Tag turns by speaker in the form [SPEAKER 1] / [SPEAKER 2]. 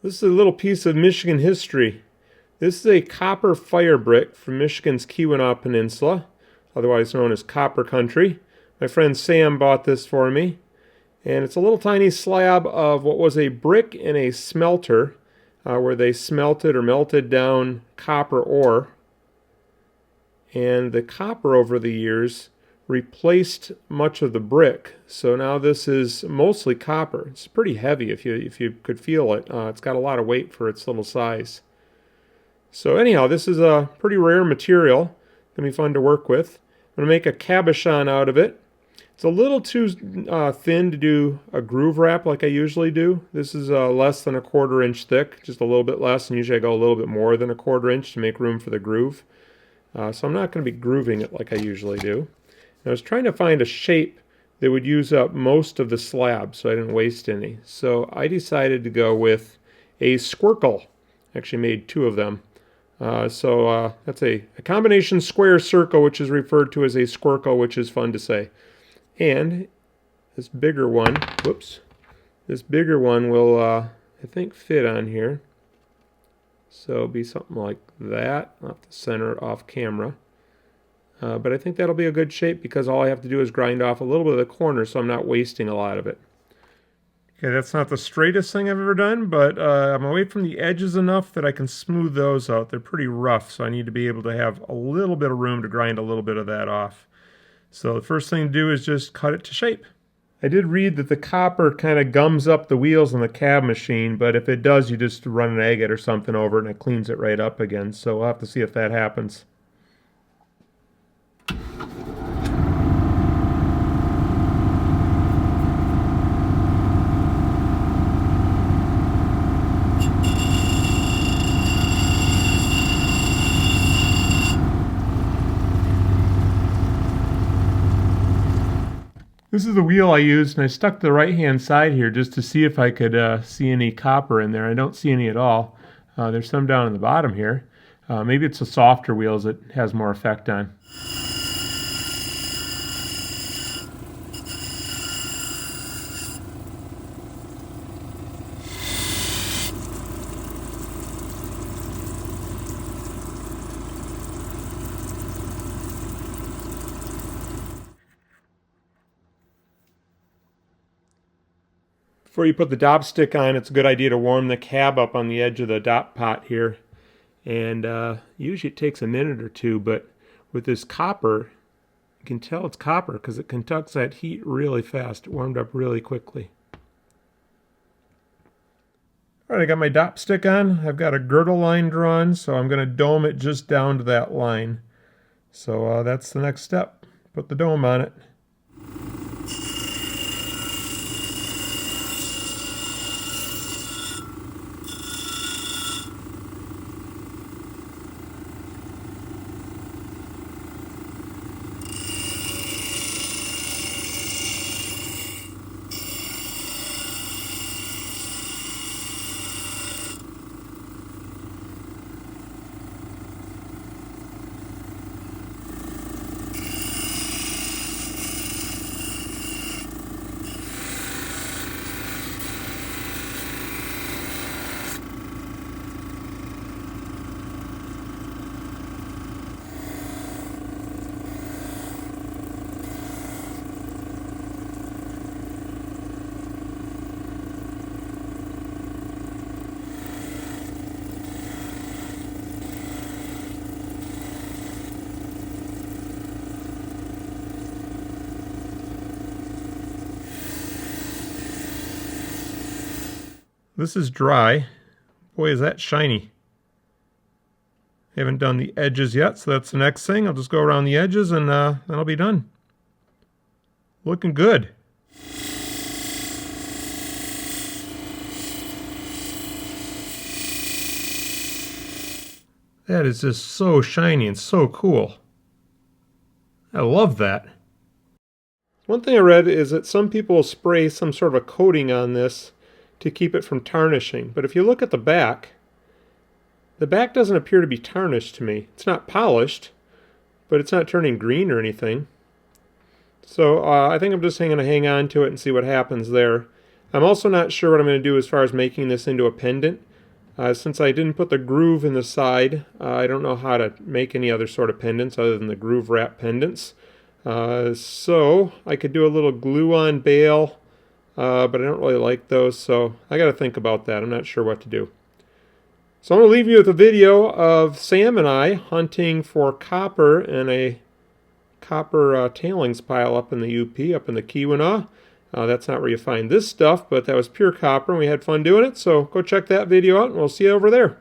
[SPEAKER 1] This is a little piece of Michigan history. This is a copper fire brick from Michigan's Keweenaw Peninsula, otherwise known as Copper Country. My friend Sam bought this for me. And it's a little tiny slab of what was a brick in a smelter where they smelted or melted down copper ore. And the copper over the years replaced much of the brick. So now this is mostly copper. It's pretty heavy if you could feel it. It's got a lot of weight for its little size. So anyhow, this is a pretty rare material. Gonna be fun to work with. I'm gonna make a cabochon out of it. It's a little too thin to do a groove wrap like I usually do. This is less than a 1/4 inch thick, just a little bit less, and usually I go a little bit more than a 1/4 inch to make room for the groove. So I'm not going to be grooving it like I usually do. And I was trying to find a shape that would use up most of the slab so I didn't waste any. So I decided to go with a squircle. Actually made 2 of them. That's a combination square circle, which is referred to as a squircle, which is fun to say. And this bigger one, this bigger one will, I think, fit on here. So it'll be something like that. I'll have to center it off camera. But I think that'll be a good shape because all I have to do is grind off a little bit of the corner so I'm not wasting a lot of it. Okay, that's not the straightest thing I've ever done, but I'm away from the edges enough that I can smooth those out. They're pretty rough, so I need to be able to have a little bit of room to grind a little bit of that off. So the first thing to do is just cut it to shape. I did read that the copper kind of gums up the wheels on the cab machine, but if it does, you just run an agate or something over it and it cleans it right up again. So we'll have to see if that happens. This is the wheel I used, and I stuck the right-hand side here just to see if I could see any copper in there. I don't see any at all. There's some down in the bottom here. Maybe it's the softer wheels that has more effect on. Before you put the dop stick on, it's a good idea to warm the cab up on the edge of the dop pot here. And usually it takes a minute or 2, but with this copper, you can tell it's copper because it conducts that heat really fast. It warmed up really quickly. All right, I got my dop stick on. I've got a girdle line drawn, so I'm going to dome it just down to that line. So that's the next step. Put the dome on it. This is dry. Boy, is that shiny. I haven't done the edges yet, so that's the next thing. I'll just go around the edges and then I'll be done. Looking good. That is just so shiny and so cool. I love that. One thing I read is that some people will spray some sort of a coating on this to keep it from tarnishing. But if you look at the back doesn't appear to be tarnished to me. It's not polished, but it's not turning green or anything. So I think I'm just going to hang on to it and see what happens there. I'm also not sure what I'm going to do as far as making this into a pendant. Since I didn't put the groove in the side, I don't know how to make any other sort of pendants other than the groove wrap pendants. So I could do a little glue-on bail, but I don't really like those, so I got to think about that. I'm not sure what to do. So I'm going to leave you with a video of Sam and I hunting for copper in a copper tailings pile up in the UP, up in the Keweenaw. That's not where you find this stuff, but that was pure copper, and we had fun doing it, so go check that video out, and we'll see you over there.